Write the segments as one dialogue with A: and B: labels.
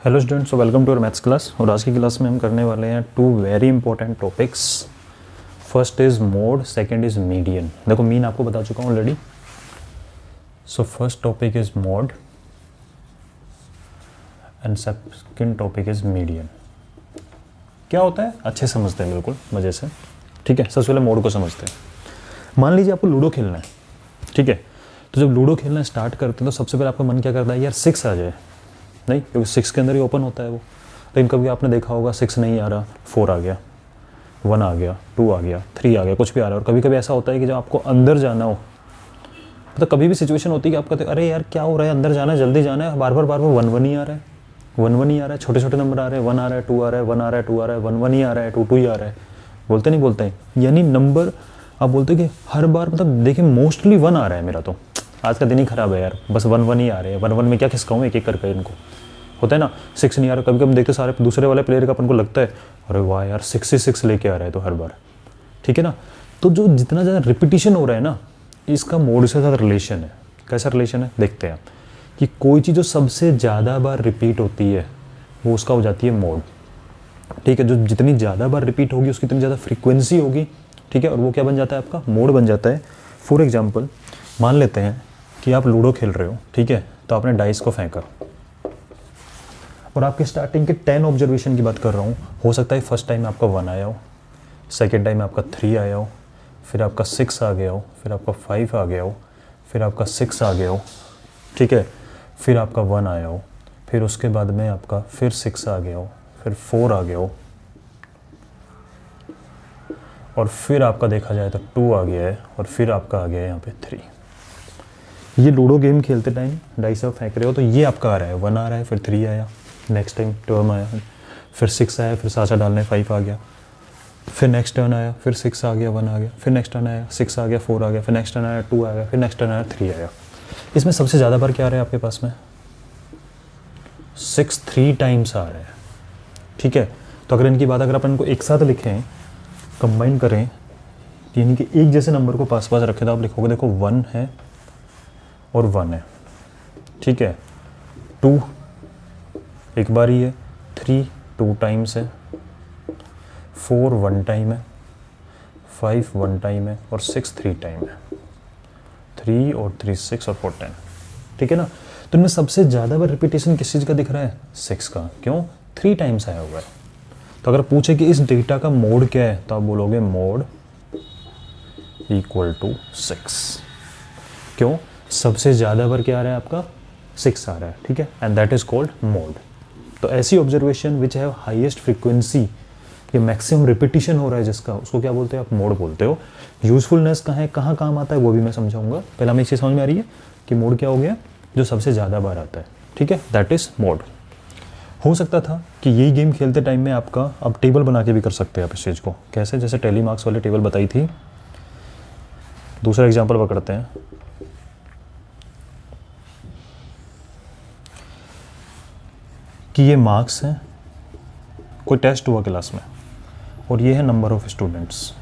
A: Hello students, welcome to our maths class. और आज की क्लास में हम करने वाले हैं two very important topics. First is mode, second is median. देखो मीन आपको बता चुका हूँ already. So first topic is mode and second topic is median. क्या होता है अच्छे समझते हैं, बिल्कुल मज़े से। ठीक है, सबसे पहले मोड को समझते हैं। मान लीजिए आपको लूडो खेलना है, ठीक है। तो जब लूडो खेलना स्टार्ट करते हैं तो सबसे पहले आपका मन क्या करता है, यार 6 आ जाए। नहीं, क्योंकि 6 के अंदर ही ओपन होता है वो। लेकिन कभी आपने देखा होगा 6 नहीं आ रहा, 4 आ गया, 1 आ गया, 2 आ गया, 3 आ गया, कुछ भी आ रहा है। और कभी कभी ऐसा होता है कि जब आपको अंदर जाना हो, मतलब कभी भी सिचुएशन होती है कि आप कहते हैं अरे यार क्या हो रहा है, अंदर जाना है, जल्दी जाना है, बार बार 1 ही आ रहा है, 1 ही आ रहा है, छोटे छोटे नंबर आ रहे हैं, 1 आ रहा है, 2 आ रहा है, 1 आ रहा है, 2 आ रहा है, 1 ही आ रहा है, 2 ही आ रहा है। बोलते नहीं बोलते हैं, यानी नंबर आप बोलते हैं कि हर बार, मतलब देखिए मोस्टली 1 आ रहा है मेरा। तो आज का दिन ही खराब है यार, बस 1 ही आ रहे हैं। 1 में क्या खिसकाऊँ एक एक करके इनको। होता है ना, 6 नहीं आ रहा। कभी कभी देखते सारे दूसरे वाले प्लेयर का अपन को लगता है अरे वाह यार 6 ही 6 लेके आ रहा है तो हर बार। ठीक है ना। तो जो जितना ज़्यादा रिपीटिशन हो रहा है ना, इसका मोड से ज़्यादा रिलेशन है। कैसा रिलेशन है देखते हैं कि कोई चीज़ जो सबसे ज़्यादा बार रिपीट होती है वो उसका हो जाती है मोड। ठीक है, जो जितनी ज़्यादा बार रिपीट होगी उसकी इतनी ज़्यादा फ्रीक्वेंसी होगी। ठीक है, और वो क्या बन जाता है, आपका मोड बन जाता है। फॉर एग्जाम्पल मान लेते हैं कि आप लूडो खेल रहे हो, ठीक है। तो आपने डाइस को फेंका और आपके स्टार्टिंग के 10 ऑब्जर्वेशन की बात कर रहा हूँ। हो सकता है फर्स्ट टाइम आपका 1 आया हो, सेकेंड टाइम आपका 3 आया हो, फिर आपका 6 आ गया हो, फिर आपका 5 आ गया हो, फिर आपका 6 आ गया हो, ठीक है। फिर आपका 1 आया हो, फिर उसके बाद में आपका फिर 6 आ गया हो, फिर 4 आ गया हो, और फिर आपका देखा जाए तो 2 आ गया है, और फिर आपका आ गया है यहाँ पे 3। ये लूडो गेम खेलते टाइम डाइस आप फेंक रहे हो तो ये आपका आ रहा है, 1 आ रहा है, फिर 3 आया, नेक्स्ट टाइम टर्न आया, फिर 6 आया, फिर साचा डालने 5 आ गया, फिर नेक्स्ट टर्न आया, फिर 6 आ गया, 1 आ गया, फिर नेक्स्ट टर्न आया, 6 आ गया, 4 आ गया, फिर नेक्स्ट टर्न आया, 2 आ गया, फिर नेक्स्ट टर्न आया, 3 आया। इसमें सबसे ज़्यादा बार क्या आ रहा है आपके पास में, 6 3 टाइम्स आ रहा है। ठीक है, तो अगर इनकी बात अगर अपन इनको एक साथ लिखें, कंबाइन करें, यानी कि एक जैसे नंबर को पास पास रखें, तो आप लिखोगे देखो 1 है और 1 है, ठीक है। 2 एक बार ही है, 3 2 टाइम्स है, 4 1 टाइम है, 5 1 टाइम है, और 6 3 टाइम है। 3 और 3 6 और 4 10। ठीक है ना। तो इनमें सबसे ज़्यादा बार रिपीटेशन किस चीज़ का दिख रहा है, 6 का। क्यों, 3 टाइम्स आया हुआ है। तो अगर पूछे कि इस डेटा का मोड क्या है, तो आप बोलोगे मोड इक्वल टू 6। क्यों, सबसे ज़्यादा बार क्या आ रहा है आपका, 6 आ रहा है। ठीक है, and that is called mode. तो ऐसी observation which have highest frequency, ये मैक्सिमम रिपीटिशन हो रहा है जिसका, उसको क्या बोलते हैं, आप मोड बोलते हो। यूजफुलनेस कहाँ है, कहाँ काम आता है, वो भी मैं समझाऊंगा। पहले हमें एक चीज़ समझ में आ रही है कि मोड क्या हो गया, जो सबसे ज़्यादा बार आता है। ठीक है, दैट इज मोड। हो सकता था कि यही गेम खेलते टाइम में आपका, आप टेबल बना के भी कर सकते हैं आप इस चीज़ को। कैसे, जैसे टेली मार्क्स वाली टेबल बताई थी। दूसरा एग्जाम्पल पकड़ते हैं। कि ये मार्क्स हैं, कोई टेस्ट हुआ क्लास में, और ये है नंबर ऑफ स्टूडेंट्स।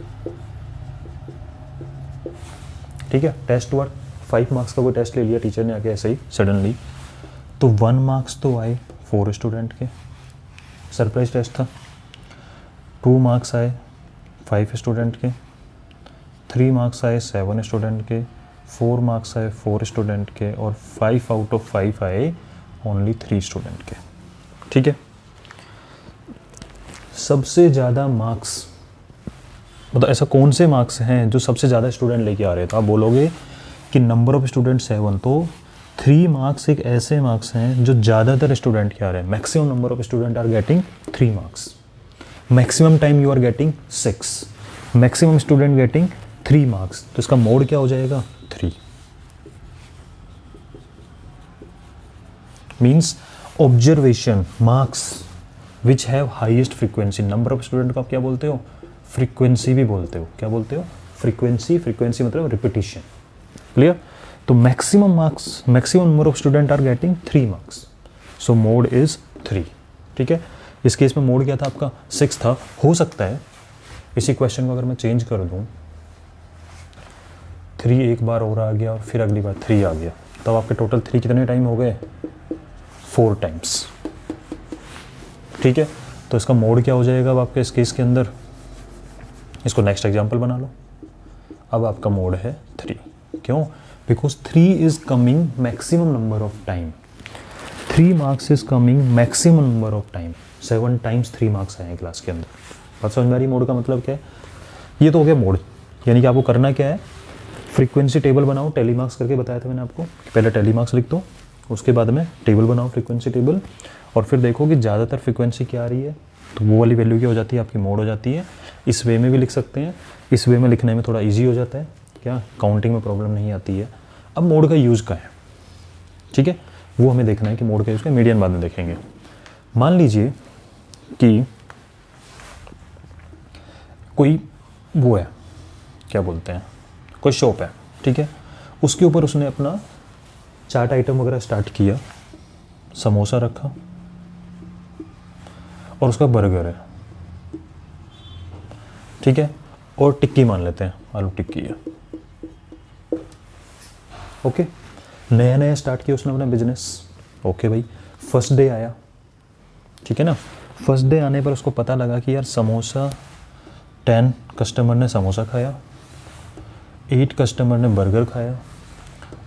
A: ठीक है, टेस्ट हुआ, 5 मार्क्स का कोई टेस्ट ले लिया टीचर ने आके ऐसे ही सडनली, तो 1 मार्क्स तो आए 4 स्टूडेंट के, सरप्राइज टेस्ट था। 2 मार्क्स आए 5 स्टूडेंट के, 3 मार्क्स आए 7 स्टूडेंट के, 4 मार्क्स आए 4 स्टूडेंट के, और 5 आउट ऑफ 5 आए ओनली 3 स्टूडेंट के। ठीक है, सबसे ज़्यादा मार्क्स, मतलब ऐसा कौन से मार्क्स हैं जो सबसे ज़्यादा स्टूडेंट लेके आ रहे हैं। तो आप बोलोगे कि नंबर ऑफ स्टूडेंट 7, तो 3 मार्क्स एक ऐसे मार्क्स हैं जो ज़्यादातर स्टूडेंट के आ रहे हैं। Maximum number of student are getting 3 marks, maximum time you are getting 6, maximum student getting 3 marks. तो इसका मोड क्या हो जाएगा, 3। Means observation marks which have highest frequency. Number of student को आप क्या बोलते हो, फ्रीक्वेंसी भी बोलते हो। क्या बोलते हो, फ्रीक्वेंसी। फ्रीक्वेंसी मतलब रिपीटिशन। क्लियर। तो maximum marks, maximum number of student are getting 3 marks, so mode is 3। ठीक है, इस केस में मोड क्या था आपका, 6 था। हो सकता है इसी क्वेश्चन को अगर मैं चेंज कर दूं, 3 एक बार और आ गया और फिर अगली बार 3 आ गया, तब आपके टोटल 3 कितने टाइम हो गए, 4 टाइम्स। ठीक है, तो इसका मोड क्या हो जाएगा अब आपके इस केस के अंदर, इसको नेक्स्ट एग्जाम्पल बना लो। अब आपका मोड है 3, क्यों? Because 3 is coming maximum number of time, 3 marks is coming maximum number of time, 7 times 3 marks आए हैं क्लास के अंदर। बात समझ में आ रही? मोड का मतलब क्या है? ये तो हो गया मोड, यानी कि आपको करना क्या है, फ्रीक्वेंसी टेबल बनाओ, टेली मार्क्स करके बताया था मैंने आपको, पहले टेली मार्क्स लिख दो, उसके बाद में टेबल बनाओ, फ्रीक्वेंसी टेबल, और फिर देखो कि ज़्यादातर फ्रीक्वेंसी क्या आ रही है, तो वो वाली वैल्यू क्या हो जाती है, आपकी मोड हो जाती है। इस वे में भी लिख सकते हैं, इस वे में लिखने में थोड़ा ईजी हो जाता है, क्या काउंटिंग में प्रॉब्लम नहीं आती है। अब मोड का यूज़ का है, ठीक है, वो हमें देखना है कि मोड का यूज़ का, मीडियन बाद में देखेंगे। मान लीजिए कि कोई वो है, क्या बोलते हैं, कोई शॉप है, ठीक है, उसके ऊपर उसने अपना चाट आइटम वगैरह स्टार्ट किया, समोसा रखा और उसका बर्गर है, ठीक है, और टिक्की मान लेते हैं, आलू टिक्की है, ओके। नया नया स्टार्ट किया उसने अपना बिजनेस, ओके भाई, फर्स्ट डे आया, ठीक है ना, फर्स्ट डे आने पर उसको पता लगा कि यार समोसा 10 कस्टमर ने समोसा खाया, 8 कस्टमर ने बर्गर खाया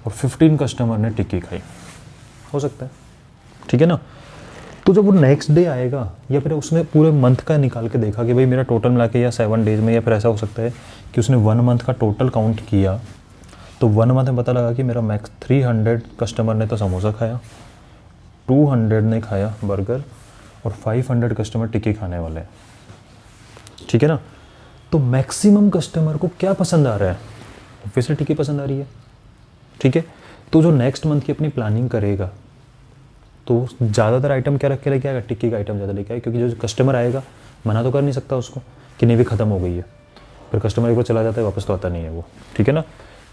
A: और 15 कस्टमर ने टिक्की खाई, हो सकता है, ठीक है ना। तो जब वो नेक्स्ट डे आएगा या फिर उसने पूरे मंथ का निकाल के देखा कि भाई मेरा टोटल मिला के या 7 डेज में, या फिर ऐसा हो सकता है कि उसने 1 मंथ का टोटल काउंट किया, तो 1 मंथ में पता लगा कि मेरा मैक्स 300 कस्टमर ने तो समोसा खाया, 200 ने खाया बर्गर और 500 कस्टमर टिक्की खाने वाले हैं, ठीक है ना। तो मैक्सिमम कस्टमर को क्या पसंद आ रहा है, ऑब्वियसली टिक्की पसंद आ रही है, ठीक है। तो जो नेक्स्ट मंथ की अपनी प्लानिंग करेगा तो ज़्यादातर आइटम क्या रख के लेके आएगा, टिक्की का आइटम ज़्यादा लेके आएगा, क्योंकि जो कस्टमर आएगा मना तो कर नहीं सकता उसको कि नहीं भी ख़त्म हो गई है, फिर कस्टमर एक बार चला जाता है वापस तो आता नहीं है वो, ठीक है ना।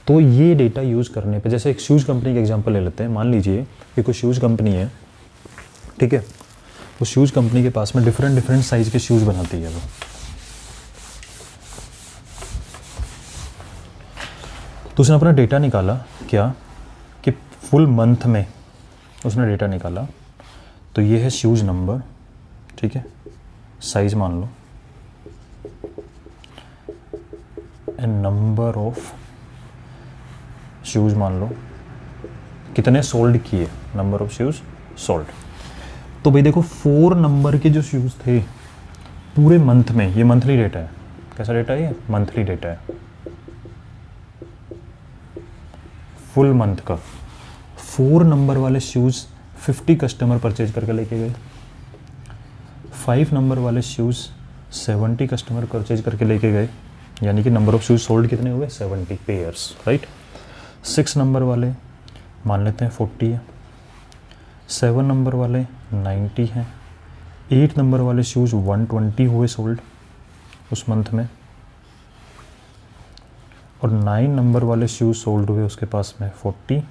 A: तो ये डेटा यूज़ करने पे, जैसे एक शूज़ कंपनी का एग्जांपल ले लेते हैं, मान लीजिए कि कोई शूज़ कंपनी है, ठीक है, उस शूज़ कंपनी के पास में डिफरेंट साइज़ के शूज़ बनाती है वो, तो उसने अपना डेटा निकाला क्या कि फुल मंथ में उसने डेटा निकाला, तो ये है शूज़ नंबर, ठीक है, साइज़ मान लो, एंड नंबर ऑफ शूज़ मान लो, कितने सोल्ड किए, नंबर ऑफ शूज़ सोल्ड। तो भाई देखो 4 नंबर के जो शूज़ थे पूरे मंथ में, ये मंथली डेटा है, कैसा डेटा है ये, मंथली डेटा है, फुल मंथ का। 4 नंबर वाले शूज़ 50 कस्टमर परचेज करके लेके गए, 5 नंबर वाले शूज़ 70 कस्टमर परचेज करके लेके गए, यानी कि नंबर ऑफ शूज़ सोल्ड कितने हुए, 70 पेयर्स, राइट। 6 नंबर वाले मान लेते हैं 40 है, 7 नंबर वाले 90 हैं, 8 नंबर वाले शूज़ 120 हुए सोल्ड उस मंथ में, और 9 नंबर वाले शूज़ सोल्ड हुए उसके पास में 40,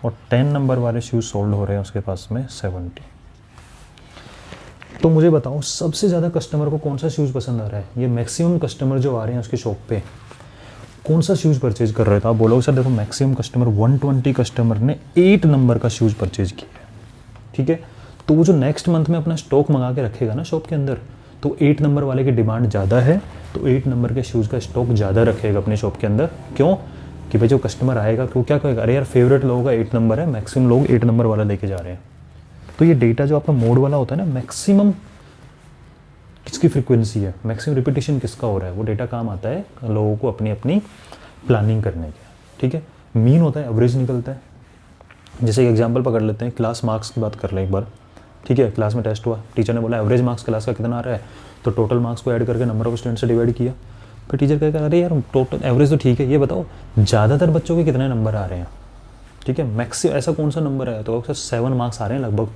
A: और 10 नंबर वाले शूज़ सोल्ड हो रहे हैं उसके पास में 70। तो मुझे बताओ सबसे ज़्यादा कस्टमर को कौन सा शूज़ पसंद आ रहा है, ये मैक्सिमम कस्टमर जो आ रहे हैं उसकी शॉप पे कौन सा शूज़ परचेज कर रहे थे। आप बोलोगे सर देखो मैक्सिमम कस्टमर 120 कस्टमर ने 8 नंबर का शूज़ परचेज किया है, ठीक है। तो वो जो नेक्स्ट मंथ में अपना स्टॉक मंगा के रखेगा ना शॉप के अंदर, तो 8 नंबर वाले की डिमांड ज़्यादा है, तो 8 नंबर के शूज़ का स्टॉक ज़्यादा रखेगा अपने शॉप के अंदर। क्यों? कि भाई जो कस्टमर आएगा वो क्या कहेगा, अरे यार फेवरेट लोगों का 8 नंबर है, मैक्सिमम लोग 8 नंबर वाला लेके जा रहे हैं। तो ये डेटा जो आपका मोड वाला होता है ना, मैक्सिमम किसकी फ्रीक्वेंसी है, मैक्सिमम रिपीटेशन किसका हो रहा है, वो डेटा काम आता है लोगों को अपनी अपनी प्लानिंग करने के, ठीक है। मीन होता है, एवरेज निकलता है। जैसे एक एग्जांपल पकड़ लेते हैं, क्लास मार्क्स की बात कर लें एक बार, ठीक है। क्लास में टेस्ट हुआ, टीचर ने बोला एवरेज मार्क्स क्लास का कितना आ रहा है, तो टोटल मार्क्स को ऐड करके नंबर ऑफ स्टूडेंट से डिवाइड किया। फिर टीचर कहेगा अरे यार टोटल एवरेज तो ठीक है, ये बताओ ज़्यादातर बच्चों के कितने नंबर आ रहे हैं, ठीक है। मैक्सिमम ऐसा कौन सा नंबर है, तो सर 7 मार्क्स आ रहे हैं लगभग,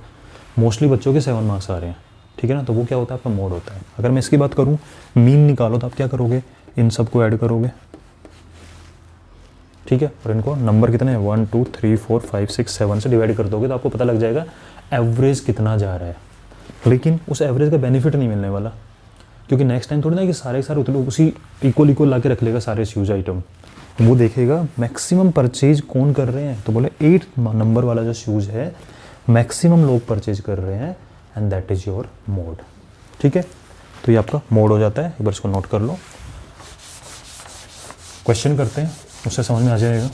A: मोस्टली बच्चों के 7 मार्क्स आ रहे हैं, ठीक है ना। तो वो क्या होता है, आपका मोड होता है। अगर मैं इसकी बात करूँ, मीन निकालो, तो आप क्या करोगे, इन सबको ऐड करोगे, ठीक है, और इनको नंबर कितने हैं 1 2 3 4 5 6 7 से डिवाइड कर दोगे, तो आपको पता लग जाएगा एवरेज कितना जा रहा है। लेकिन उस एवरेज का बेनिफिट नहीं मिलने वाला, क्योंकि नेक्स्ट टाइम थोड़ी ना कि सारे उतने उसी इक्वल ला के रख लेगा सारे यूज आइटम, वो देखेगा मैक्सिमम परचेज कौन कर रहे हैं। तो बोले 8 नंबर वाला जो शूज़ है मैक्सिमम लोग परचेज कर रहे हैं, and that is your mode. ठीक है, तो ये आपका मोड हो जाता है, एक बार इसको नोट कर लो। क्वेश्चन करते हैं, उससे समझ में आ जाएगा।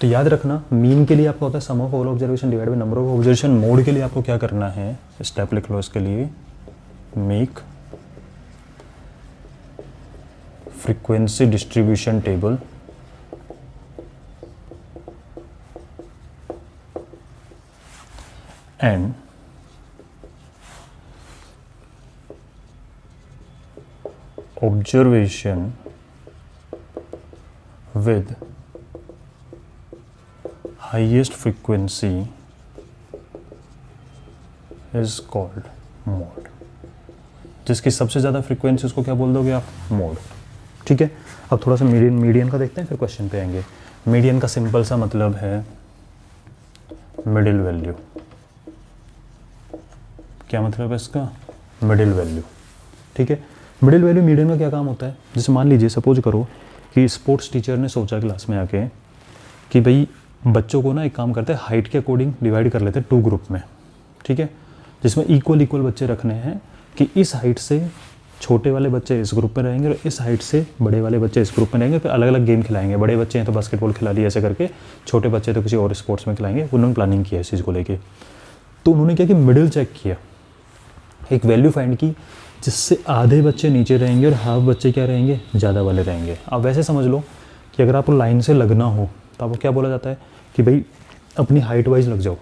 A: तो याद रखना, मीन के लिए आपका होता है sum of all observation divide by number of observation. Mode के लिए आपको क्या करना है, स्टेप लिख लो इसके लिए, make frequency distribution table and observation with highest frequency is called mode। जिसकी सबसे ज़्यादा फ्रीक्वेंसी उसको क्या बोल दोगे आप, मोड। ठीक है, अब थोड़ा सा मीडियन का देखते हैं, फिर क्वेश्चन पे आएंगे। मीडियन का सिंपल सा मतलब है मिडिल वैल्यू। क्या मतलब है इसका, मिडिल वैल्यू। ठीक है, मिडिल वैल्यू मीडियन का क्या काम होता है, जैसे मान लीजिए सपोज करो कि स्पोर्ट्स टीचर ने सोचा क्लास में आके कि भाई बच्चों को ना एक काम करते हैं, हाइट के अकॉर्डिंग डिवाइड कर लेते हैं 2 ग्रुप में। ठीक है, जिसमें इक्वल बच्चे रखने हैं कि इस हाइट से छोटे वाले बच्चे इस ग्रुप में रहेंगे और इस हाइट से बड़े वाले बच्चे इस ग्रुप में रहेंगे। फिर अलग अलग गेम खिलाएंगे, बड़े बच्चे हैं तो बास्केटबॉल खिला लिया ऐसे करके, छोटे बच्चे तो किसी और स्पोर्ट्स में खिलाएंगे। उन्होंने प्लानिंग किया इस चीज़ को लेके। तो उन्होंने क्या कि मिडिल चेक किया, एक वैल्यू फाइंड की जिससे आधे बच्चे नीचे रहेंगे और हाफ बच्चे क्या रहेंगे, ज़्यादा वाले रहेंगे। आप वैसे समझ लो कि अगर आपको लाइन से लगना हो तो आपको क्या बोला जाता है कि भाई अपनी हाइट वाइज लग जाओ।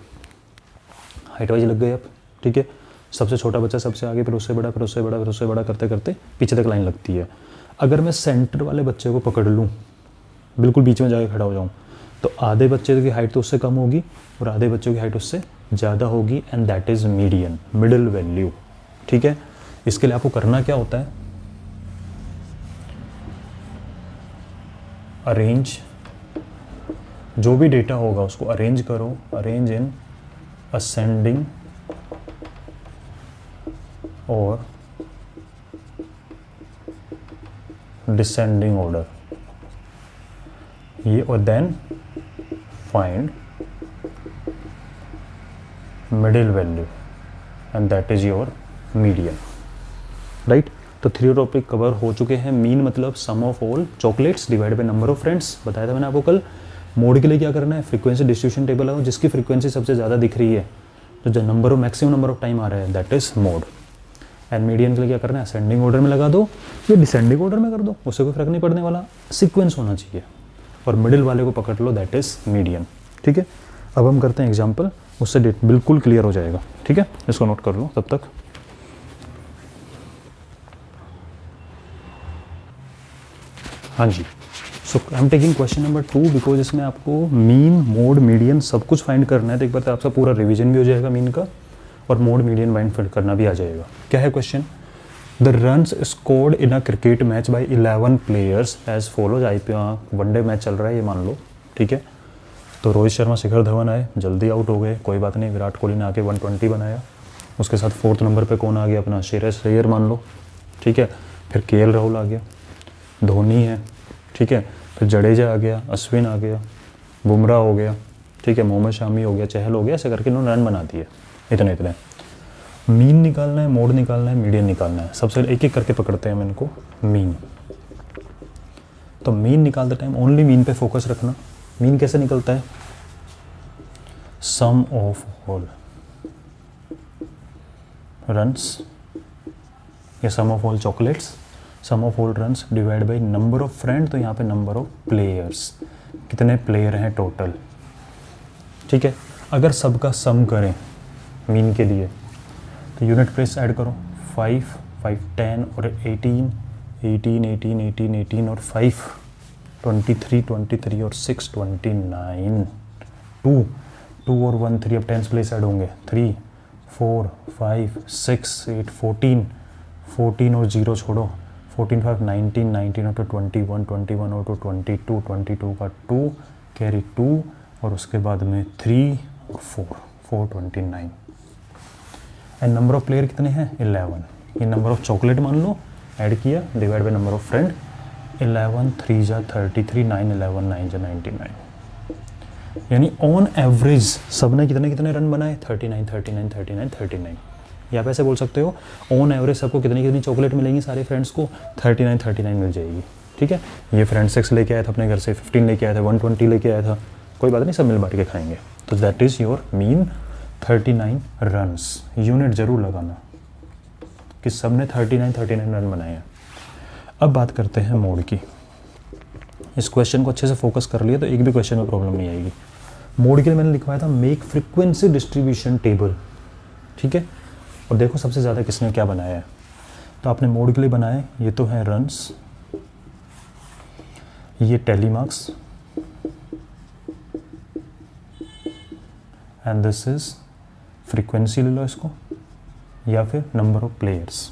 A: हाइट वाइज लग गए आप, ठीक है, सबसे छोटा बच्चा सबसे आगे, फिर उससे बड़ा, फिर उससे बड़ा, फिर उससे बड़ा करते करते पीछे तक लाइन लगती है। अगर मैं सेंटर वाले बच्चे को पकड़ लूँ, बिल्कुल बीच में जाकर खड़ा हो जाऊँ, तो आधे बच्चे की हाइट तो उससे कम होगी और आधे बच्चों की हाइट उससे ज़्यादा होगी, and that is median, middle value. ठीक है, इसके लिए आपको करना क्या होता है, अरेंज, जो भी डेटा होगा उसको अरेंज करो, अरेंज इन असेंडिंग और डिसेंडिंग ऑर्डर, ये, और then find middle value and that is your median. Right, तो 3 टॉपिक कवर हो चुके हैं। मीन मतलब sum of all chocolates divide by number of friends, बताया था मैंने आपको कल। मोड के लिए क्या करना है, फ्रीक्वेंसी डिस्ट्रीब्यूशन टेबल है, जिसकी फ्रीक्वेंसी सबसे ज़्यादा दिख रही है, तो जो number of maximum number of time आ रहा है, that is mode. And median के लिए क्या करना है, असेंडिंग ऑर्डर में लगा दो या डिसेंडिंग ऑर्डर में कर दो, उससे कोई फर्क नहीं पड़ने वाला, सीक्वेंस होना चाहिए, और मिडिल वाले को पकड़ लो, दैट इज मीडियन। ठीक है, अब हम करते हैं एग्जाम्पल, उससे बिल्कुल क्लियर हो जाएगा। ठीक है, इसको नोट कर लो तब तक। हाँ जी, so I am taking question number 2 because इसमें आपको मीन, मोड, मीडियन सब कुछ फाइंड करना है। तो एक बार तो आपका पूरा रिवीजन भी हो जाएगा मीन का, और मोड, मीडियन फाइंड करना भी आ जाएगा। क्या है question, the runs scored in a cricket match by 11 players as follows. One day match चल रहा है ये मान लो, ठीक है। तो रोहित शर्मा, शिखर धवन आए, जल्दी आउट हो गए, कोई बात नहीं, विराट कोहली ने आके 120 बनाया। उसके साथ 4th नंबर पे कौन आ गया, अपना श्रेयस अय्यर मान लो, ठीक है। फिर केएल राहुल आ गया, धोनी है, ठीक है। फिर जडेजा आ गया, अश्विन आ गया, बुमराह हो गया, ठीक है, मोहम्मद शामी हो गया, चहल हो गया, ऐसे करके इन्होंने रन बना दिए। इतने मीन निकालना है, मोड निकालना है, मीडियन निकालना है। सबसे एक एक करके पकड़ते हैं हम इनको। मीन, तो मीन निकालते टाइम ओनली मीन पे फोकस रखना। मीन कैसे निकलता है, सम ऑफ ऑल रन्स या sum of all chocolates, sum of all runs divide by number of friend, तो यहाँ पे नंबर ऑफ प्लेयर्स, कितने प्लेयर हैं टोटल, ठीक है। अगर सबका सम करें मीन के लिए तो यूनिट प्लेस ऐड करो, 5, 5, 10 और 18, 18, 18, 18, 18 और 5, 23, 23 और 6, 29, 2, 2 और 1, 3, अब 10 प्लेस ऐड होंगे, 3, 4, 5, 6, 8, 14, 14 और 0 छोड़ो, 14, 5, 19, 19 और तो 21, 21 और तो 22, 22 का 2 कैरी 2 और उसके बाद में 3 और 4, 429। एंड नंबर ऑफ प्लेयर कितने हैं, 11। ये नंबर ऑफ चॉकलेट मान लो, ऐड किया, divide by number of friend, 11, 3 जा 33, 9, 11, 9 जा 99। यानी ऑन एवरेज सबने कितने कितने रन बनाए, 39 39 39 39। या आप ऐसे बोल सकते हो ऑन एवरेज सबको कितनी कितनी चॉकलेट मिलेंगी, सारे फ्रेंड्स को 39 39 मिल जाएगी। ठीक है, ये फ्रेंड 6 लेके आया था अपने घर से, 15 लेके आया था, 120 लेके आया था, कोई बात नहीं, सब मिल बांट के खाएंगे। तो that is your mean 39 runs. Unit ज़रूर लगाना कि सब ने 39 39 रन बनाए हैं। अब बात करते हैं मोड की। इस क्वेश्चन को अच्छे से फोकस कर लिया तो एक भी क्वेश्चन में प्रॉब्लम नहीं आएगी। मोड के लिए मैंने लिखवाया था मेक फ्रीक्वेंसी डिस्ट्रीब्यूशन टेबल। ठीक है, और देखो सबसे ज़्यादा किसने क्या बनाया है। तो आपने मोड के लिए बनाया, ये तो है रन्स, ये telemarks, and this is frequency ले लो इसको, या फिर नंबर ऑफ प्लेयर्स।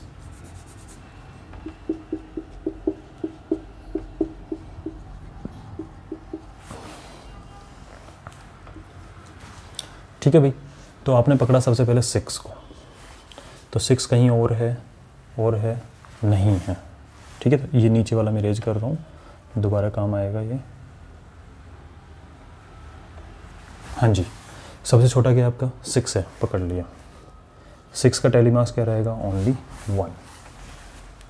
A: ठीक है भाई, तो आपने पकड़ा सबसे पहले 6 को, तो 6 कहीं और है नहीं है। ठीक है, तो ये नीचे वाला मैं रेज कर रहा हूँ, दोबारा काम आएगा ये। हाँ जी, सबसे छोटा क्या आपका 6 है, पकड़ लिया। 6 का टेलीमार्क्स क्या रहेगा, ओनली 1,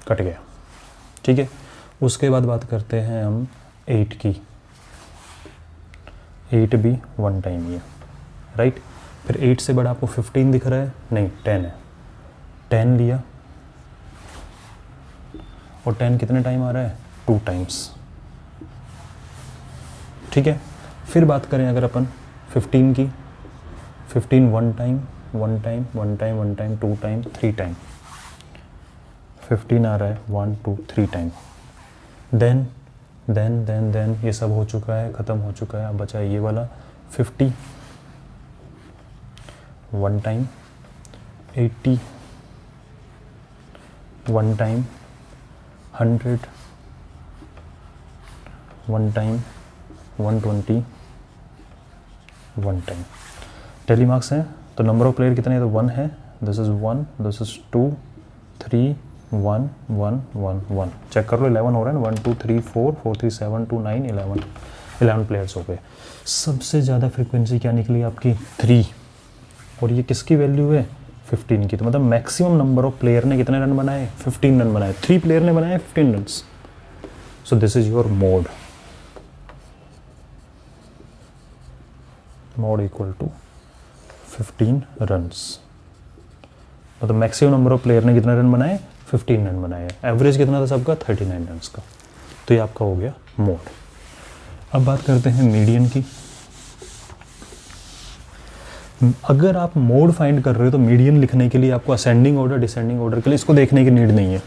A: कट गया। ठीक है, उसके बाद बात करते हैं हम 8 की। 8 भी 1 टाइम ही है, राइट। फिर 8 से बड़ा आपको 15 दिख रहा है, नहीं 10 है, 10 लिया, और 10 कितने टाइम आ रहा है, 2 टाइम्स। ठीक है, फिर बात करें अगर अपन 15 की, 15 1 time 1 time 1 time 1 time 2 time 3 time, 15 आ रहा है 1 2 3 टाइम। देन ये सब हो चुका है, ख़त्म हो चुका है। अब बचा ये वाला 50 1 time, 80 1 time, 100 1 time, 120 1 time. Telemarks है तो नंबर ऑफ प्लेयर कितने हैं, तो 1 है, this is 1, this is 2 3 1 1 1 1। Check कर लो, 11 हो रहा है ना, 1 2 3 4 4 3 7 2 9 11 प्लेयर्स हो गए। सबसे ज़्यादा फ्रीक्वेंसी क्या निकली आपकी, 3, और ये किसकी वैल्यू है, 15 की। तो मतलब मैक्सिमम नंबर ऑफ प्लेयर ने कितने रन बनाए, 15 रन बनाए। 3 प्लेयर ने बनाए 15 run. So this is your mode, mode equal to 15 runs. मतलब मैक्सिमम नंबर ऑफ प्लेयर ने कितने रन बनाए, 15 रन बनाए। एवरेज कितना था सबका, 39 रन का। तो ये आपका हो गया मोड। अब बात करते हैं मीडियन की। अगर आप मोड फाइंड कर रहे हो तो मीडियन लिखने के लिए आपको असेंडिंग ऑर्डर डिसेंडिंग ऑर्डर के लिए इसको देखने की नीड नहीं है,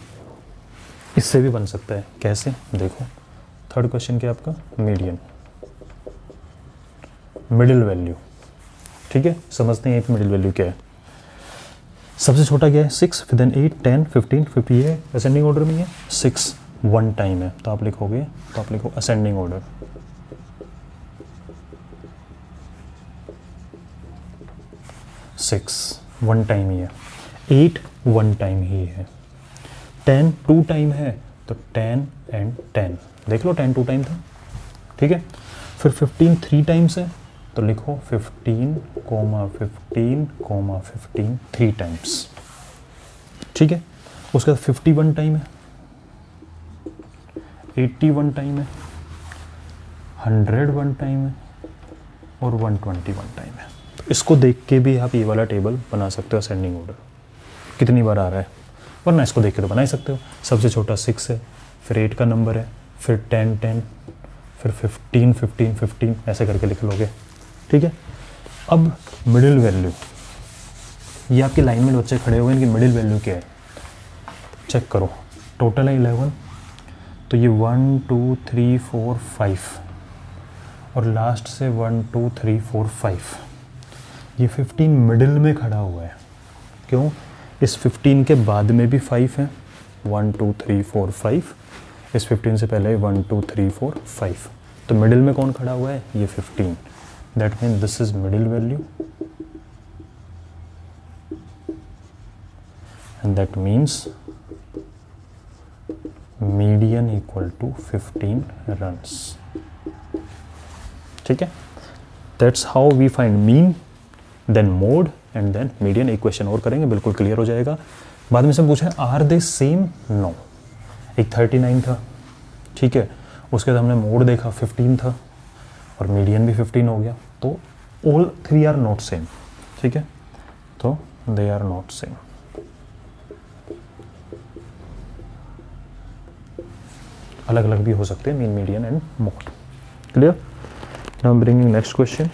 A: इससे भी बन सकता है। कैसे, देखो थर्ड क्वेश्चन क्या आपका, मीडियन, मिडिल वैल्यू। ठीक है, समझते हैं मिडिल वैल्यू क्या है। सबसे छोटा क्या है, 6, फिर देन 8 10 15 50, ये असेंडिंग ऑर्डर में है। 6 1 टाइम है, तो आप लिखोगे, तो आप लिखो असेंडिंग ऑर्डर। 6 1 टाइम ही है, 8 1 टाइम ही है, 10 2 टाइम है, तो 10 एंड 10, देख लो 10 2 टाइम था। ठीक है, फिर 15 3 टाइम्स है, तो लिखो 15 15 15 3 टाइम्स। ठीक है, उसके बाद 51 टाइम है, 81 टाइम है, 101 टाइम है, और 121 टाइम है। तो इसको देख के भी आप ये वाला टेबल बना सकते हो, असेंडिंग ऑर्डर कितनी बार आ रहा है, वरना इसको देख के तो बना ही सकते हो। सबसे छोटा 6 है, फिर 8 का नंबर है, फिर 10 10, फिर 15 15 15, ऐसे करके लिख लोगे। ठीक है, अब मिडिल वैल्यू, ये आपकी लाइन में बच्चे खड़े हुए हैं, इनकी मिडिल वैल्यू क्या है, चेक करो। टोटल है 11, तो ये 1 2 3 4 5, और लास्ट से 1 2 3 4 5, ये 15 मिडिल में खड़ा हुआ है। क्यों, इस 15 के बाद में भी 5 है, 1 2 3 4 5, इस 15 से पहले 1 2 3 4 5, तो मिडिल में कौन खड़ा हुआ है, ये 15। That means this is middle value, and that means median equal to 15 runs. ठीक है, that's how we find mean, then mode and then median. एक क्वेश्चन और करेंगे, बिल्कुल क्लियर हो जाएगा। बाद में से पूछा है आर दे सेम, नो। एक 39 था, ठीक है, उसके बाद हमने मोड देखा 15 था और मीडियन भी 15 हो गया, तो all three are not same, ठीक है, तो दे आर नॉट सेम। अलग अलग भी हो सकते हैं mean, median and mode. Clear? Now bringing next question.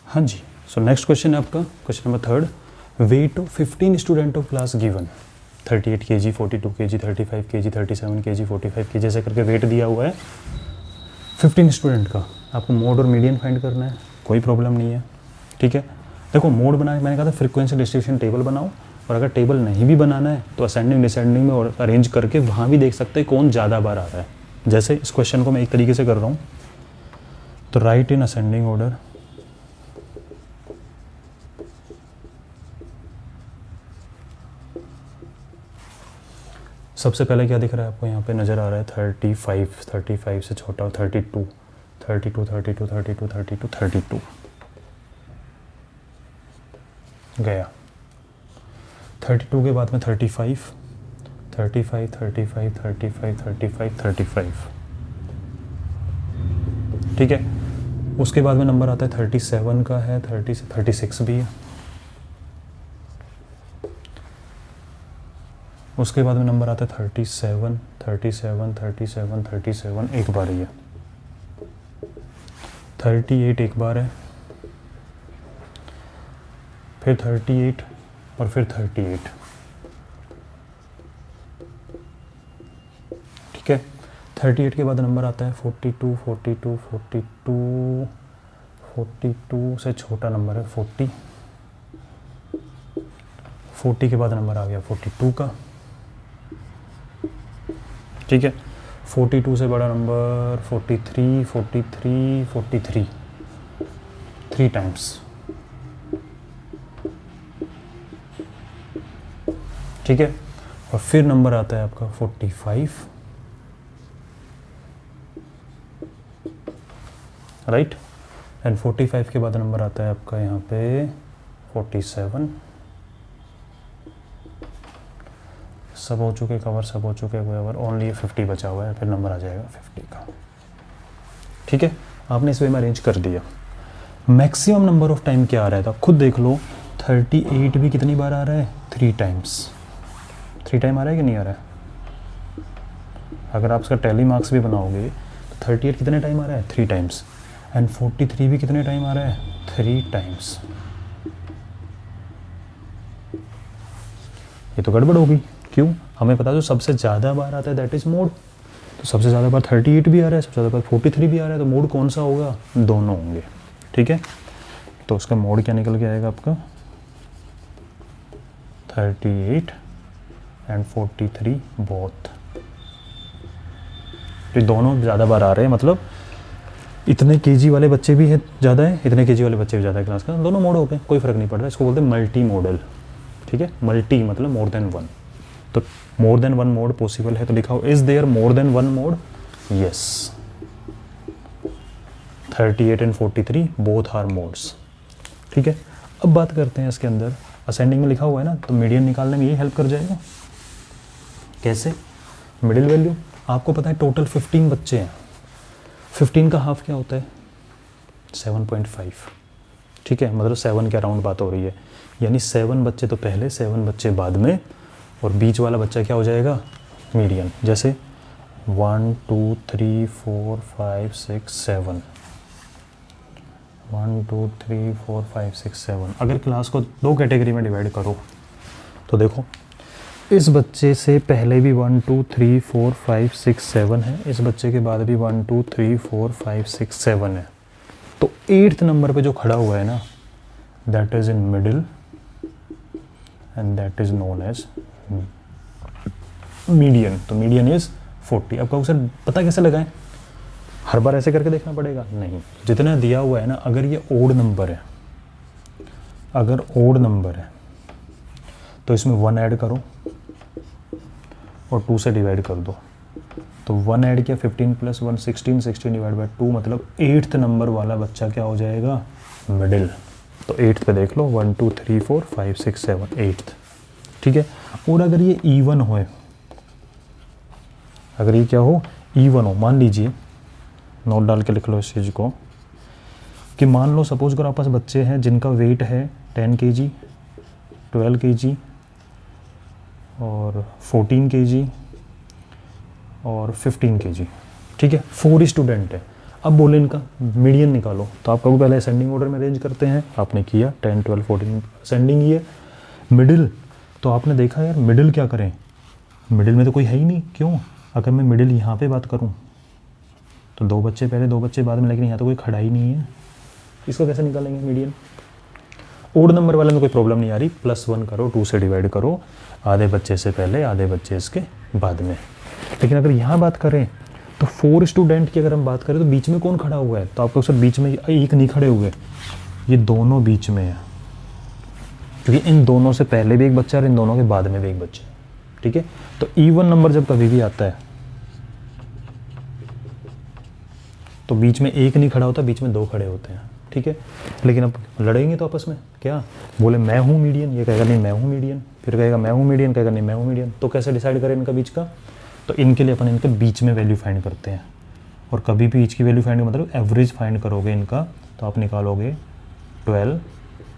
A: हाँ जी, सो नेक्स्ट क्वेश्चन है आपका question number 3rd। Weight of 15 student of class given 38 kg, 42 kg, 35 kg, 37 kg, 45 kg, ऐसे करके वेट दिया हुआ है 15 स्टूडेंट का। आपको मोड और मीडियन फाइंड करना है, कोई प्रॉब्लम नहीं है, ठीक है। देखो मोड बनाने, मैंने कहा था फ्रीक्वेंसी डिस्ट्रीब्यूशन टेबल बनाओ, और अगर टेबल नहीं भी बनाना है तो असेंडिंग डिसेंडिंग में और अरेंज करके वहाँ भी देख सकते हैं कौन ज़्यादा बार आ रहा है। जैसे इस क्वेश्चन को मैं एक तरीके से कर रहा हूँ, तो राइट इन असेंडिंग ऑर्डर सबसे पहले क्या दिख रहा है आपको, यहाँ पे नज़र आ रहा है 35, 35 से छोटा 32, 32, 32, 32, 32, 32 गया। 32 के बाद में 35, 35, 35, 35, 35, 35, ठीक है। उसके बाद में नंबर आता है 37 का है, 30 से 36 भी है। उसके बाद में नंबर आता है 37, 37, 37, 37 एक बार ही है, 38 एक बार है, फिर 38 और फिर 38, ठीक है। 38 के बाद नंबर आता है 42, 42, 42, 42 से छोटा नंबर है 40, 40 के बाद नंबर आ गया 42 का, ठीक है। 42 से बड़ा नंबर 43, 43, 43, 3 टाइम्स, ठीक है। और फिर नंबर आता है आपका 45, राइट, एंड 45 के बाद नंबर आता है आपका यहाँ पे 47। सब हो चुके कवर, सब हो चुके कवर, ओनली 50 बचा हुआ है, फिर नंबर आ जाएगा 50 का, ठीक है। आपने इस वे में अरेंज कर दिया। मैक्सिमम नंबर ऑफ टाइम क्या आ रहा है, तो खुद देख लो। 38 भी कितनी बार आ रहा है, 3 टाइम्स, 3 टाइम आ रहा है कि नहीं आ रहा है। अगर आप इसका टैली मार्क्स भी बनाओगे तो 38 कितने टाइम आ रहा है, 3 टाइम्स, एंड 43 भी कितने टाइम आ रहा है, 3 टाइम्स। ये तो गड़बड़ होगी, क्यों? हमें पता जो सबसे ज़्यादा बार आता है दैट इज़ मोड, तो सबसे ज़्यादा बार 38 भी आ रहा है, सबसे ज़्यादा बार 43 भी आ रहा है, तो मोड कौन सा होगा, दोनों होंगे, ठीक है। तो उसका मोड क्या निकल के आएगा आपका, 38 एंड 43 बोथ, तो दोनों ज़्यादा बार आ रहे हैं, मतलब इतने केजी वाले बच्चे भी हैं ज़्यादा है, इतने केजी वाले बच्चे भी ज़्यादा है क्लास का, दोनों मोड हो गए, कोई फ़र्क नहीं पड़ रहा। इसको बोलते हैं मल्टी मॉडल, ठीक है। मल्टी मतलब मोर देन वन, तो more than one mode possible है, तो लिखा हो is there more than one mode, yes. 38 and 43 both are modes, ठीक है। अब बात करते हैं इसके अंदर, असेंडिंग में लिखा हुआ है ना, तो मीडियन निकालने में ये हेल्प कर जाएगा। कैसे? मिडिल वैल्यू आपको पता है, टोटल 15 बच्चे हैं, 15 का हाफ क्या होता है, 7.5, ठीक है, मतलब 7 के अराउंड बात हो रही है, यानी 7 बच्चे तो पहले, 7 बच्चे बाद में, और बीच वाला बच्चा क्या हो जाएगा, मीडियन। जैसे 1 2 3 4 5 6 7, 1 2 3 4 5 6 7। अगर क्लास को 2 कैटेगरी में डिवाइड करो तो देखो, इस बच्चे से पहले भी 1 2 3 4 5 6 7 है, इस बच्चे के बाद भी 1 2 3 4 5 6 7 है, तो 8th नंबर पे जो खड़ा हुआ है ना, that is in middle and that is known as median. तो मीडियन इज 40। अब कहो सर पता कैसे लगाएं, हर बार ऐसे करके देखना पड़ेगा, नहीं, जितना दिया हुआ है ना, अगर ये ओड नंबर है, अगर ओड नंबर है तो इसमें 1 ऐड करो और 2 से डिवाइड कर दो, तो 1 ऐड किया, 15 + 1 16, 16 डिवाइड बाई 2 मतलब 8th नंबर वाला बच्चा क्या हो जाएगा, मिडिल। तो 8th पे देख लो 1 2 3 4 5 6 7 8th, ठीक है। और अगर ये इवन हो, अगर ये क्या हो, इवन हो, मान लीजिए, नोट डाल के लिख लो इस चीज़ को, कि मान लो सपोज करो आपस बच्चे हैं जिनका वेट है 10 kg, 12 kg और 14 kg और 15 kg, ठीक है। 4 स्टूडेंट है। अब बोले इनका मीडियन निकालो, तो आप कभी पहले असेंडिंग ऑर्डर में अरेंज करते हैं, आपने किया 10 12 14 असेंडिंग ही है। मिडिल, तो आपने देखा यार मिडिल क्या करें, मिडिल में तो कोई है ही नहीं, क्यों, अगर मैं मिडिल यहाँ पे बात करूँ तो 2 बच्चे पहले 2 बच्चे बाद में, लेकिन यहाँ तो कोई खड़ा ही नहीं है, इसको कैसे निकालेंगे मीडियन। ओड नंबर वाले में कोई प्रॉब्लम नहीं आ रही, +1 करो, 2 से डिवाइड करो, आधे बच्चे से पहले आधे बच्चे इसके बाद में। लेकिन अगर यहाँ बात करें तो 4 स्टूडेंट की अगर हम बात करें तो बीच में कौन खड़ा हुआ है, तो आपको सर बीच में एक नहीं खड़े हुए, ये दोनों बीच में है, क्योंकि इन दोनों से पहले भी एक बच्चा और इन दोनों के बाद में भी एक बच्चा, ठीक है। तो इवन नंबर जब कभी भी आता है तो बीच में एक नहीं खड़ा होता, बीच में 2 खड़े होते हैं, ठीक है। लेकिन अब लड़ेंगे तो आपस में क्या, बोले मैं हूँ मीडियन, ये कहेगा नहीं मैं हूँ मीडियन, फिर कहेगा मैं हूँ मीडियन, कहेगा नहीं मैं हूँ मीडियन, तो कैसे डिसाइड करें इनका बीच का, तो इनके लिए अपन इनके बीच में वैल्यू फाइंड करते हैं। और कभी भी बीच की वैल्यू फाइंड मतलब एवरेज फाइंड करोगे इनका, तो आप निकालोगे 12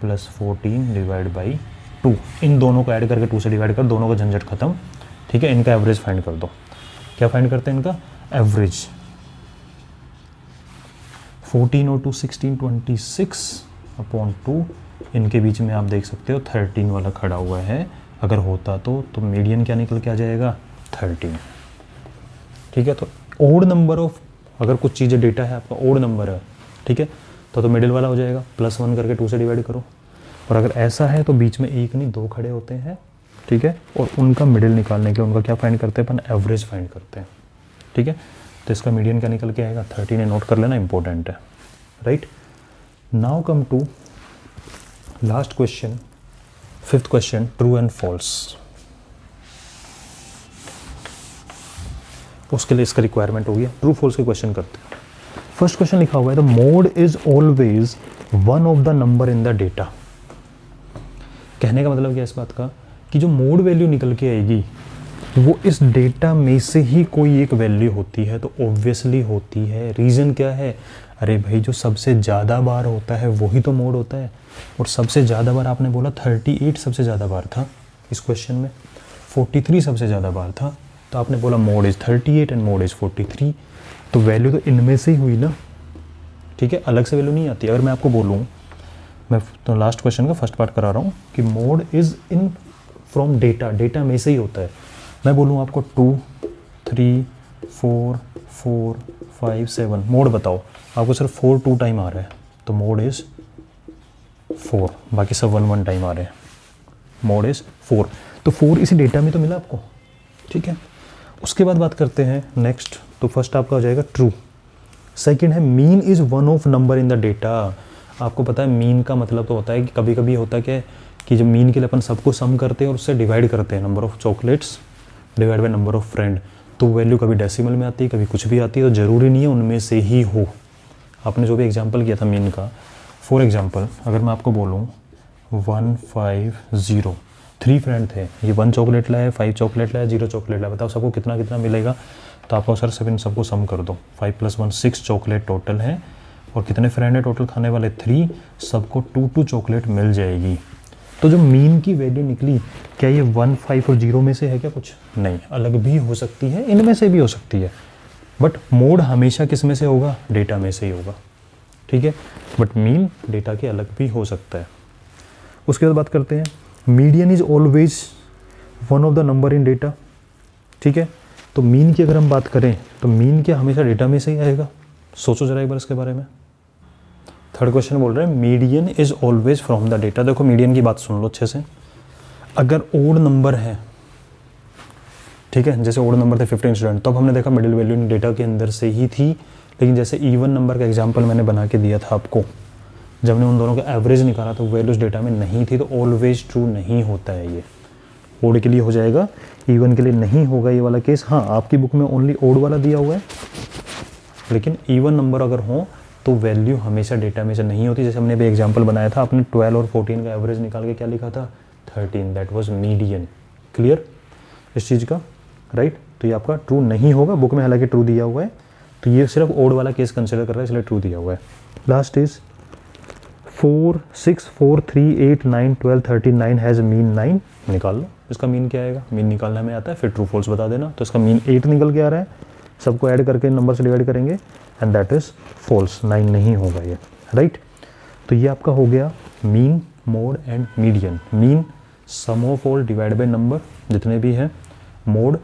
A: + 14 डिवाइड बाई 2, इन दोनों को ऐड करके 2 से डिवाइड कर, दोनों का झंझट खत्म, ठीक है। इनका एवरेज फाइंड कर दो, क्या फाइंड करते हैं इनका एवरेज, 14 और 2 16 26/2, इनके बीच में आप देख सकते हो 13 वाला खड़ा हुआ है, अगर होता तो मीडियन क्या निकल के आ जाएगा 13, ठीक है। तो ओड नंबर ऑफ, अगर कुछ चीज़ें डेटा है आपका ओड नंबर है, ठीक है, तो मिडिल वाला हो जाएगा, +1 करके 2 से डिवाइड करो। और अगर ऐसा है तो बीच में एक नहीं 2 खड़े होते हैं, ठीक है। और उनका मिडिल निकालने के लिए उनका क्या फाइंड करते हैं अपन, एवरेज फाइंड करते हैं, ठीक है। तो इसका मीडियन क्या निकल के आएगा 13, नोट कर लेना, इंपॉर्टेंट है, right. Now come to last question, 5th question, true and false. उसके लिए इसका रिक्वायरमेंट हो गया, ट्रू फॉल्स के क्वेश्चन करते हैं। फर्स्ट क्वेश्चन लिखा हुआ है, the mode is always one of the number in the data. कहने का मतलब क्या है इस बात का, कि जो मोड वैल्यू निकल के आएगी वो इस डेटा में से ही कोई एक वैल्यू होती है, तो ऑब्वियसली होती है। रीज़न क्या है, अरे भाई जो सबसे ज़्यादा बार होता है वही तो मोड होता है, और सबसे ज़्यादा बार आपने बोला 38 सबसे ज़्यादा बार था इस क्वेश्चन में, 43 सबसे ज़्यादा बार था, तो आपने बोला mode is 38 and mode is 43, तो वैल्यू तो इनमें से ही हुई ना, ठीक है, अलग से वैल्यू नहीं आती। अगर मैं आपको बोलूँ, मैं तो लास्ट क्वेश्चन का फर्स्ट पार्ट करा रहा हूँ कि mode is in from data, data में से ही होता है। मैं बोलूँ आपको 2 3 4 4 5 7 मोड बताओ, आपको सिर्फ 4 2 टाइम आ रहा है, तो मोड इज़ 4, बाकी सब 1 1 टाइम आ रहे हैं, मोड इज़ 4, तो 4 इसी डेटा में तो मिला आपको, ठीक है। उसके बाद बात करते हैं नेक्स्ट, तो फर्स्ट आपका हो जाएगा ट्रू। सेकंड है mean is one of number in the data. आपको पता है मीन का मतलब तो होता है कि कभी कभी होता है क्या कि जब मीन के लिए अपन सबको सम करते हैं और उससे डिवाइड करते हैं, number of chocolates divide by number of friend, तो वैल्यू कभी डेसिमल में आती है कभी कुछ भी आती है, तो ज़रूरी नहीं है उनमें से ही हो। आपने जो भी एग्जांपल किया था मीन का, फॉर एग्जांपल अगर मैं आपको बोलूँ 1 5 0, 3 फ्रेंड थे, ये 1 चॉकलेट लाया, 5 चॉकलेट लाया, 0 चॉकलेट लाया, बताओ सबको कितना कितना मिलेगा, तो आपको सर 7 सबको सम कर दो, 5 + 1 6 चॉकलेट टोटल है, और कितने फ्रेंड है टोटल खाने वाले 3, सबको 2 2 चॉकलेट मिल जाएगी। तो जो मीन की वैल्यू निकली, क्या ये 1 5 और 0 में से है क्या, कुछ नहीं, अलग भी हो सकती है, इनमें से भी हो सकती है, बट मोड हमेशा किस में से होगा, डेटा में से ही होगा, ठीक है। बट मीन डेटा के अलग भी हो सकता है। उसके बाद बात करते हैं median is always one of the number in data, ठीक है। तो मीन की अगर हम बात करें तो मीन क्या हमेशा डेटा में से ही आएगा, सोचो जरा एक बार इसके बारे में। थर्ड क्वेश्चन बोल रहे हैं median is always from the data. देखो मीडियन की बात सुन लो अच्छे से, अगर ओड नंबर है, ठीक है, जैसे ओड नंबर थे 15 स्टूडेंट, तो अब हमने देखा मिडिल वैल्यू डेटा के अंदर से ही थी, लेकिन जैसे इवन नंबर का एग्जांपल मैंने बना के दिया था आपको, जब हमने उन दोनों का एवरेज निकाला तो वैल्यूज डेटा में नहीं थी, तो ऑलवेज ट्रू नहीं होता है ये, ओड के लिए हो जाएगा, इवन के लिए नहीं होगा ये वाला केस। हाँ, आपकी बुक में ओनली ओड वाला दिया हुआ है, लेकिन इवन नंबर अगर हो तो वैल्यू हमेशा डेटा में से नहीं होती। जैसे हमने भी एग्जांपल बनाया था, आपने 12 और 14 का एवरेज निकाल के क्या लिखा था, 13, दैट वाज मीडियन। क्लियर इस चीज़ का, राइट। तो ये आपका ट्रू नहीं होगा, बुक में हालांकि ट्रू दिया हुआ है, तो ये सिर्फ ओड वाला केस कंसिडर कर रहा है, इसलिए ट्रू दिया हुआ है। Last is 4, 6, 4, 3, 8, 9, 12, 39 has mean 9। निकाल लो इसका मीन क्या आएगा, मीन निकालना हमें आता है, फिर ट्रू फॉल्स बता देना। तो इसका मीन 8 निकल के आ रहा है, सबको ऐड करके नंबर से डिवाइड करेंगे एंड दैट इज फॉल्स, 9 नहीं होगा ये, राइट। तो ये आपका हो गया mean, mode and median. Mean sum of all divide by number जितने भी हैं, मोड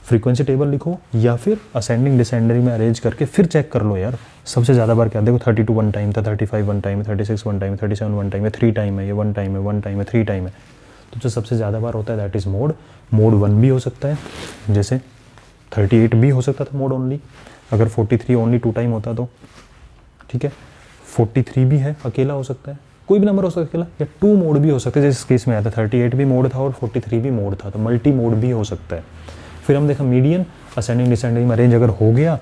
A: फ्रीक्वेंसी टेबल लिखो या फिर असेंडिंग डिसेंडिंग में अरेंज करके फिर चेक कर लो यार सबसे ज़्यादा बार क्या। देखो 32 वन टाइम था, 35 वन टाइम है, 36 वन टाइम है, 37 वन टाइम है, 3 टाइम है, ये 1 टाइम है, 1 टाइम है, 3 टाइम है। तो जो सबसे ज़्यादा बार होता है दैट इज़ मोड। मोड 1 भी हो सकता है, जैसे 38 भी हो सकता था मोड ओनली, अगर 43 ओनली 2 टाइम होता तो, ठीक है। 43 भी है, अकेला हो सकता है, कोई भी नंबर हो सकता है अकेला, या 2 मोड भी हो सकते हैं, जैसे इस केस में आया था 38 भी मोड था और 43 भी मोड था, तो मल्टी मोड भी हो सकता है। फिर हम देखा मीडियन, असेंडिंग डिसेंडिंग में अरेंज अगर हो गया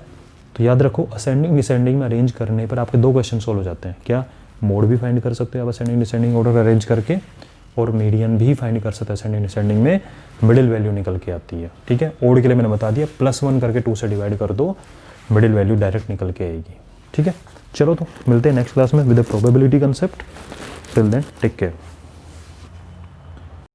A: तो याद रखो असेंडिंग डिसेंडिंग में अरेंज करने पर आपके 2 क्वेश्चन सोल्व हो जाते हैं। क्या, मोड भी फाइंड कर सकते हो आप असेंडिंग डिसेंडिंग ऑर्डर अरेंज करके, और मीडियन भी फाइंड कर सकते हैं असेंडिंग डिसेंडिंग में, मिडिल वैल्यू निकल के आती है, ठीक है। ओड के लिए मैंने बता दिया, +1 करके 2 से डिवाइड कर दो, मिडिल वैल्यू डायरेक्ट निकल के आएगी, ठीक है। चलो तो मिलते हैं नेक्स्ट क्लास में with the probability concept. Till then take care.